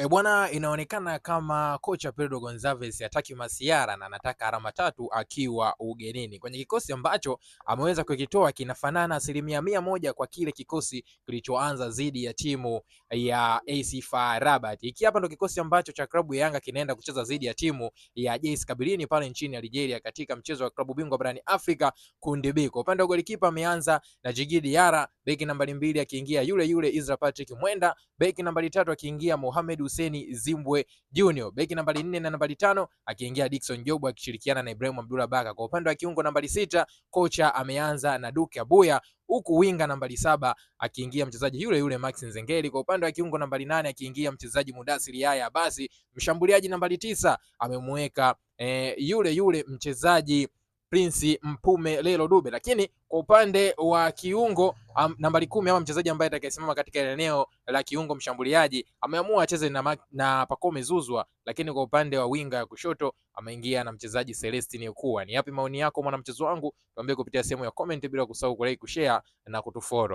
Bwana, inaonekana kama kocha Pedro Gonçalves hataki masiara na anataka alama tatu akiwa ugenini. Kwenye kikosi ambacho ameweza kukitoa kinafanana 100% kwa kile kikosi kilichoanza dhidi ya timu ya AC FAR Rabat. Hiki hapa ndo kikosi ambacho cha klabu ya Yanga kinaenda kucheza dhidi ya timu ya JS Kabylie pale nchini Algeria katika mchezo wa klabu bingwa barani Afrika kundi B. Kwa upande wa golikipa ameanza na Djigui Diarra, beki nambari 2 akiingia yule Israel Patrick Mwenda, beki nambari 3 akiingia Mohamed Hussein Zimbwe Junior, beki nambari 4 na nambari 5 akiingia Dickson Job akishirikiana na Ibrahim Abdullah Baka. Kwa upande wa kiungo nambari 6 kocha ameanza na Duke Abuya, huku winga nambari 7 akiingia mchezaji yule Max Nzengeli. Kwa upande wa kiungo nambari 8 akiingia mchezaji Mudathir Yahya. Basi mshambuliaji nambari 9 amemweka yule mchezaji Prince Mpume Lelo Dube, lakini kwa upande wa kiungo nambari 10 ama mchezaji ambaye atakayesimama katika eneo la kiungo mshambuliaji ameamua acheze na Pacome Zouzoua, lakini kwa upande wa winga ya kushoto ameingia na mchezaji Celestine Ekua. Ni yapi maoni yako mwana mchezo wangu? Tuambie kupitia sehemu ya comment, bila kusahau kulike, kushare na kutufollow.